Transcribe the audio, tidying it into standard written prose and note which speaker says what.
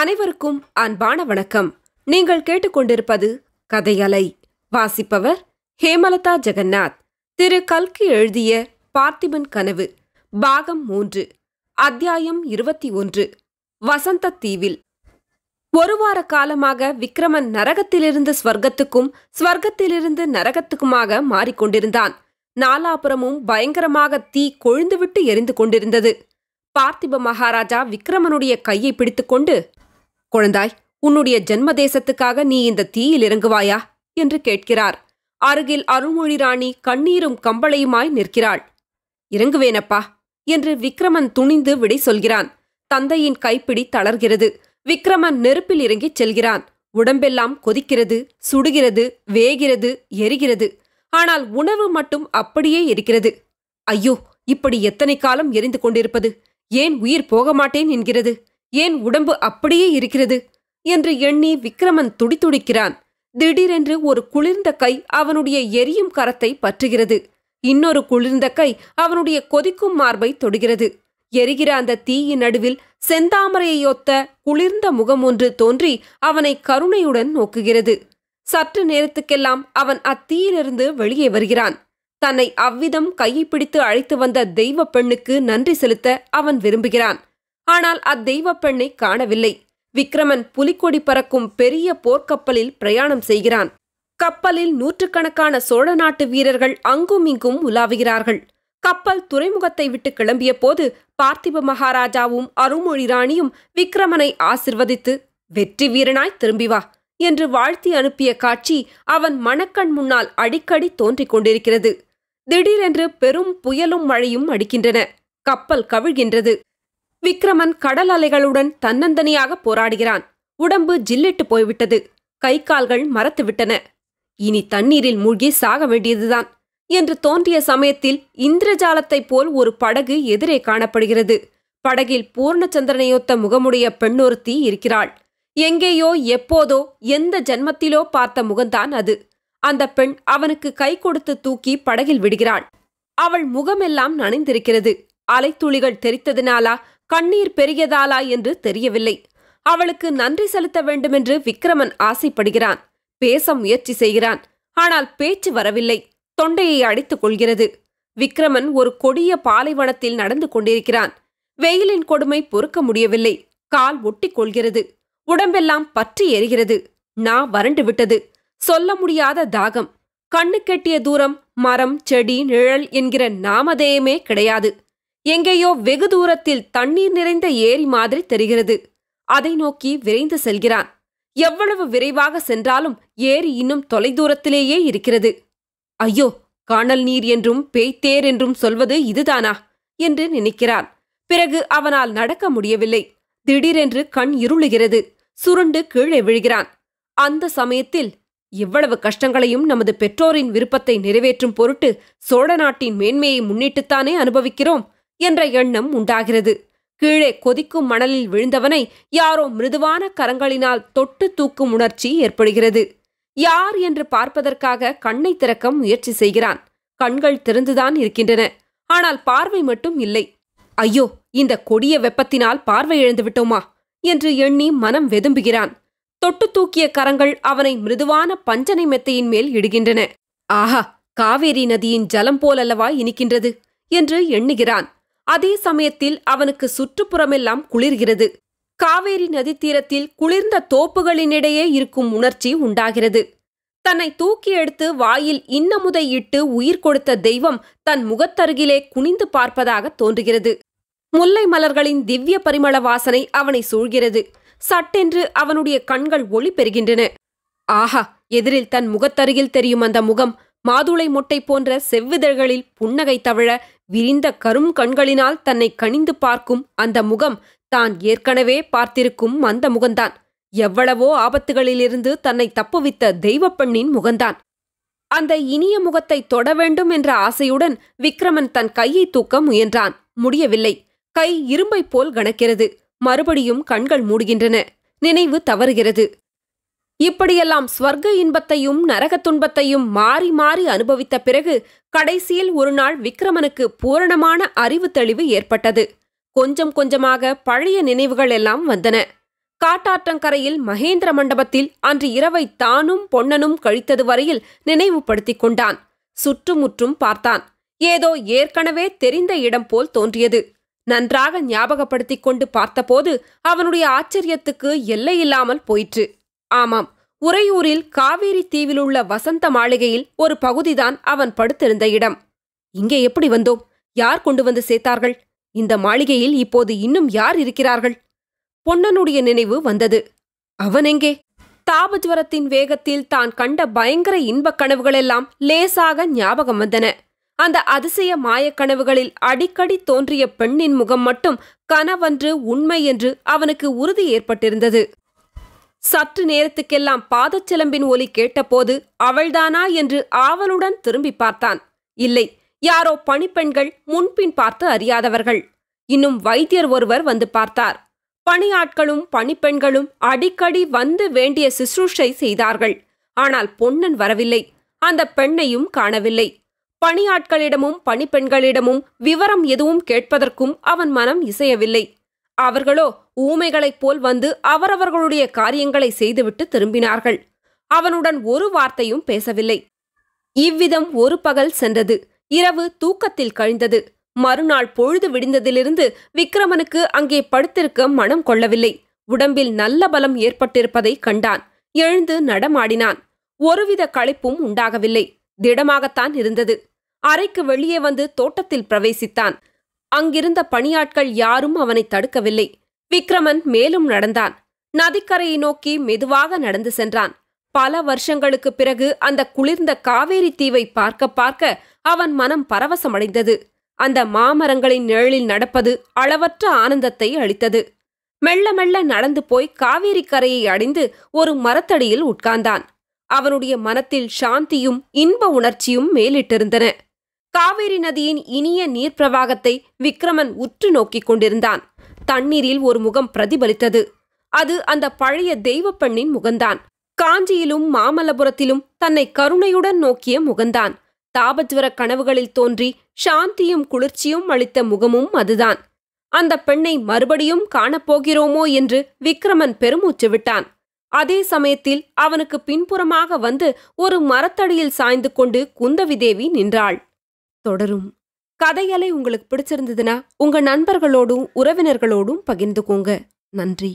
Speaker 1: அனைவருக்கும் அன்பான வணக்கம். நீங்கள் கேட்டுக்கொண்டிருப்பது கதையலை. வாசிப்பவர் ஹேமலதா ஜெகநாத். திரு கல்கி எழுதிய பார்த்திபன் கனவு, பாகம் 3, அத்தியாயம் 21. வசந்த தீவில். ஒரு வார காலமாக விக்ரமன் நரகத்திலிருந்து ஸ்வர்க்கத்துக்கும் ஸ்வர்க்கத்திலிருந்து நரகத்துக்குமாக மாறிக்கொண்டிருந்தான். நாலாபுரமும் பயங்கரமாக தீ கொழுந்துவிட்டு எரிந்து கொண்டிருந்தது. பார்த்திப மகாராஜா விக்ரமனுடைய கையை பிடித்துக்கொண்டு, குழந்தாய், உன்னுடைய ஜென்ம தேசத்துக்காக நீ இந்த தீயில் இறங்குவாயா என்று கேட்கிறார். அருகில் அருள்மொழி ராணி கண்ணீரும் கம்பளையுமாய் நிற்கிறாள். இறங்குவேனப்பா என்று விக்ரமன் துணிந்து விடை சொல்கிறான். தந்தையின் கைப்பிடி தளர்கிறது. விக்ரமன் நெருப்பில் இறங்கிச் செல்கிறான். உடம்பெல்லாம் கொதிக்கிறது, சுடுகிறது, வேகிறது, எரிகிறது. ஆனால் உணவு மட்டும் அப்படியே இருக்கிறது. ஐயோ, இப்படி எத்தனை காலம் எரிந்து கொண்டிருப்பது? ஏன் உயிர் போக மாட்டேன் என்கிறது? ஏன் உடம்பு அப்படியே இருக்கிறது என்று எண்ணி விக்ரமன் துடிதுடிக்கிறான். திடீரென்று ஒரு குளிர்ந்த கை அவனுடைய எரியும் கரத்தை பற்றுகிறது. இன்னொரு குளிர்ந்த கை அவனுடைய கொதிக்கும் மார்பை தொடுகிறது. எரிகிற அந்த தீயின் நடுவில் செந்தாமரையொத்த குளிர்ந்த முகம் ஒன்று தோன்றி அவனை கருணையுடன் நோக்குகிறது. சற்று நேரத்துக்கெல்லாம் அவன் அத்தீயிலிருந்து வெளியே வருகிறான். தன்னை அவ்விதம் கையை பிடித்து அழைத்து வந்த தெய்வ பெண்ணுக்கு நன்றி செலுத்த அவன் விரும்புகிறான். ஆனால் அத்தெய்வ பெண்ணை காணவில்லை. விக்ரமன் புலிக்கொடி பறக்கும் பெரிய போர்க்கப்பலில் பிரயாணம் செய்கிறான். கப்பலில் நூற்றுக்கணக்கான சோழ நாட்டு வீரர்கள் அங்கும் இங்கும் உலாவுகிறார்கள். கப்பல் துறைமுகத்தை விட்டு கிளம்பிய போது பார்த்திப மகாராஜாவும் அருள்மொழி ராணியும் விக்ரமனை ஆசிர்வதித்து, வெற்றி வீரனாய் திரும்பி வா என்று வாழ்த்தி அனுப்பிய காட்சி அவன் மனக்கண் முன்னால் அடிக்கடி தோன்றிக் கொண்டிருக்கிறது. திடீரென்று பெரும் புயலும் மழையும் அடிக்கின்றன. கப்பல் கவிழ்கின்றது. விக்ரமன் கடல் அலைகளுடன் தன்னந்தனியாக போராடுகிறான். உடம்பு ஜில்லிட்டு போய்விட்டது. கை கால்கள் மரத்துவிட்டன. இனி தண்ணீரில் மூழ்கி சாக வேண்டியதுதான் என்று தோன்றிய சமயத்தில் இந்திரஜாலத்தைப் போல் ஒரு படகு எதிரே காணப்படுகிறது. படகில் பூர்ணச்சந்திரனையொத்த முகமுடைய பெண்ணொருத்தி இருக்கிறாள். எங்கேயோ எப்போதோ எந்த ஜன்மத்திலோ பார்த்த முகந்தான் அது. அந்த பெண் அவனுக்கு கை கொடுத்து தூக்கி படகில் விடுகிறாள். அவள் முகமெல்லாம் நனைந்திருக்கிறது. அலைத்துளிகள் தெரித்ததினாலா கண்ணீர் பெருகியதாலா என்று தெரியவில்லை. அவளுக்கு நன்றி செலுத்த வேண்டுமென்று விக்ரமன் ஆசைப்படுகிறான். பேச முயற்சி செய்கிறான். ஆனால் பேச்சு வரவில்லை. தொண்டையை அடித்துக் கொள்கிறது. விக்ரமன் ஒரு கொடிய பாலைவனத்தில் நடந்து கொண்டிருக்கிறான். வெயிலின் கொடுமை பொறுக்க முடியவில்லை. கால் ஒட்டிக் கொள்கிறது. உடம்பெல்லாம் பற்றி எரிகிறது. நா வறண்டு விட்டது. சொல்ல முடியாத தாகம். கண்ணு கெட்டிய தூரம் மரம், செடி, நிழல் என்கிற நாமதேயமே கிடையாது. எங்கேயோ வெகு தூரத்தில் தண்ணீர் நிறைந்த ஏரி மாதிரி தெரிகிறது. அதை நோக்கி விரைந்து செல்கிறான். எவ்வளவு விரைவாக சென்றாலும் ஏரி இன்னும் தொலைதூரத்திலேயே இருக்கிறது. ஐயோ, காணல் நீர் என்றும் பேய்த்தேர் என்றும் சொல்வது இதுதானா என்று நினைக்கிறான். பிறகு அவனால் நடக்க முடியவில்லை. திடீரென்று கண் இருளுகிறது. சுருண்டு கீழே விழுகிறான். அந்த சமயத்தில், எவ்வளவு கஷ்டங்களையும் நமது பெற்றோரின் விருப்பத்தை நிறைவேற்றும் பொருட்டு சோழ நாட்டின் மேன்மையை முன்னிட்டுத்தானே அனுபவிக்கிறோம் என்ற எண்ணம் உண்டாகிறது. கீழே கொதிக்கும் மணலில் விழுந்தவனை யாரோ மிருதுவான கரங்களினால் தொட்டு தூக்கும் உணர்ச்சி ஏற்படுகிறது. யார் என்று பார்ப்பதற்காக கண்ணை திறக்க முயற்சி செய்கிறான். கண்கள் திறந்துதான் இருக்கின்றன. ஆனால் பார்வை மட்டும் இல்லை. ஐயோ, இந்த கொடிய வெப்பத்தினால் பார்வை இழந்து விட்டோமா என்று எண்ணி மனம் வெதும்புகிறான். தொட்டு தூக்கிய கரங்கள் அவனை மிருதுவான பஞ்சனை மெத்தையின் மேல் இடுகின்றன. ஆஹா, காவேரி நதியின் ஜலம் போலல்லவா இனிக்கின்றது என்று எண்ணுகிறான். அதே சமயத்தில் அவனுக்கு சுற்றுப்புறமெல்லாம் குளிர்கிறது. காவேரி நதி தீரத்தில் குளிர்ந்த தோப்புகளினிடையே இருக்கும் உணர்ச்சி உண்டாகிறது. தன்னை தூக்கி எடுத்து வாயில் இன்னமுதை இட்டு உயிர் கொடுத்த தெய்வம் தன் முகத்தருகிலே குனிந்து பார்ப்பதாக தோன்றுகிறது. முல்லை மலர்களின் திவ்ய பரிமள வாசனை அவனை சூழ்கிறது. சட்டென்று அவனுடைய கண்கள் ஒளி பெறுகின்றன. ஆஹா, எதிரில் தன் முகத்தருகில் தெரியும் அந்த முகம் மாதுளை மொட்டை போன்ற செவ்விதழ்களில் புன்னகை தவழ விரிந்த கரும் கண்களினால் தன்னை கனிந்து பார்க்கும் அந்த முகம் தான் ஏற்கனவே பார்த்திருக்கும் அந்த முகந்தான். எவ்வளவோ ஆபத்துகளிலிருந்து தன்னை தப்புவித்த தெய்வப்பெண்ணின் முகந்தான். அந்த இனிய முகத்தை தொட வேண்டும் என்ற ஆசையுடன் விக்ரமன் தன் கையை தூக்க முயன்றான். முடியவில்லை. கை இரும்பை போல் கனக்கிறது. மறுபடியும் கண்கள் மூடுகின்றன. நினைவு தவறுகிறது. இப்படியெல்லாம் ஸ்வர்க்க இன்பத்தையும் நரகத் துன்பத்தையும் மாறி மாறி அனுபவித்த பிறகு கடைசியில் ஒரு நாள் விக்ரமனுக்கு பூரணமான அறிவு தெளிவு ஏற்பட்டது. கொஞ்சம் கொஞ்சமாக பழைய நினைவுகள் எல்லாம் வந்தன. காட்டாற்றங்கரையில் மகேந்திர மண்டபத்தில் அன்று இரவை தானும் பொன்னனும் கழித்தது வரையில் நினைவுபடுத்திக் கொண்டான். சுற்றுமுற்றும் பார்த்தான். ஏதோ ஏற்கனவே தெரிந்த இடம் போல் தோன்றியது. நன்றாக ஞாபகப்படுத்திக் கொண்டு பார்த்தபோது அவனுடைய ஆச்சரியத்துக்கு எல்லையில்லாமல் போயிற்று. ஆமாம், உறையூரில் காவேரி தீவிலுள்ள வசந்த மாளிகையில் ஒரு பகுதிதான் அவன் படுத்திருந்த இடம். இங்கே எப்படி வந்தோம்? யார் கொண்டு வந்து சேர்த்தார்கள்? இந்த மாளிகையில் இப்போது இன்னும் யார் இருக்கிறார்கள்? பொன்னனுடைய நினைவு வந்தது. அவன் எங்கே? தாபஜ்வரத்தின் வேகத்தில் தான் கண்ட பயங்கர இன்பக் கனவுகளெல்லாம் லேசாக ஞாபகம் வந்தன. அந்த அதிசய மாயக்கனவுகளில் அடிக்கடி தோன்றிய பெண்ணின் முகம் மட்டும் கனவன்று உண்மை என்று அவனுக்கு உறுதி ஏற்பட்டிருந்தது. சற்று நேரத்துக்கெல்லாம் பாதச்சிலம்பின் ஒலி கேட்டபோது அவள்தானா என்று ஆவலுடன் திரும்பி பார்த்தான். இல்லை, யாரோ பணிப்பெண்கள், முன்பின் பார்த்து அறியாதவர்கள். இன்னும் வைத்தியர் ஒருவர் வந்து பார்த்தார். பணியாட்களும் பணிப்பெண்களும் அடிக்கடி வந்து வேண்டிய சிசுரூஷை செய்தார்கள். ஆனால் பொன்னன் வரவில்லை. அந்த பெண்ணையும் காணவில்லை. பணியாட்களிடமும் பணிப்பெண்களிடமும் விவரம் எதுவும் கேட்பதற்கும் அவன் மனம் இசையவில்லை. அவர்களோ ஊமைகளைப் போல் வந்து அவரவர்களுடைய காரியங்களை செய்துவிட்டு திரும்பினார்கள். அவனுடன் ஒரு வார்த்தையும் பேசவில்லை. இவ்விதம் ஒரு பகல் சென்றது. இரவு தூக்கத்தில் கழிந்தது. மறுநாள் பொழுது விடிந்ததிலிருந்து விக்ரமனுக்கு அங்கே படுத்திருக்க மனம் கொள்ளவில்லை. உடம்பில் நல்ல பலம் ஏற்பட்டிருப்பதை கண்டான். எழுந்து நடமாடினான். ஒருவித களைப்பும் உண்டாகவில்லை. திடமாகத்தான் இருந்தது. அறைக்கு வெளியே வந்து தோட்டத்தில் பிரவேசித்தான். அங்கிருந்த பணியாட்கள் யாரும் அவனை தடுக்கவில்லை. விக்ரமன் மேலும் நடந்தான். நதிக்கரையை நோக்கி மெதுவாக நடந்து சென்றான். பல வருஷங்களுக்குப் பிறகு அந்த குளிர்ந்த காவேரி தீவை பார்க்க பார்க்க அவன் மனம் பரவசமடைந்தது. அந்த மாமரங்களின் நிழலில் நடப்பது அளவற்ற ஆனந்தத்தை அளித்தது. மெல்ல மெல்ல நடந்து போய் காவேரி கரையை அடைந்து ஒரு மரத்தடியில் உட்கார்ந்தான். அவனுடைய மனத்தில் சாந்தியும் இன்ப உணர்ச்சியும் மேலிட்டிருந்தன. காவேரி நதியின் இனிய நீர்ப்பிரவாகத்தை விக்ரமன் உற்று நோக்கிக் கொண்டிருந்தான். தண்ணீரில் ஒரு முகம் பிரதிபலித்தது. அது அந்த பழைய தெய்வப் பெண்ணின் முகந்தான். காஞ்சியிலும் மாமல்லபுரத்திலும் தன்னை கருணையுடன் நோக்கிய முகந்தான். தாபஜ்வர கனவுகளில் தோன்றி சாந்தியும் குளிர்ச்சியும் அளித்த முகமும் அதுதான். அந்த பெண்ணை மறுபடியும் காணப்போகிறோமோ என்று விக்ரமன் பெருமூச்சு விட்டான். அதே சமயத்தில் அவனுக்கு பின்புறமாக வந்து ஒரு மரத்தடியில் சாய்ந்து கொண்டு குந்தவி தேவி நின்றாள். தொடரும். கதையலை உங்களுக்கு பிடிச்சிருந்ததுன்னா உங்க நண்பர்களோடும் உறவினர்களோடும் பகிர்ந்துக்கோங்க. நன்றி.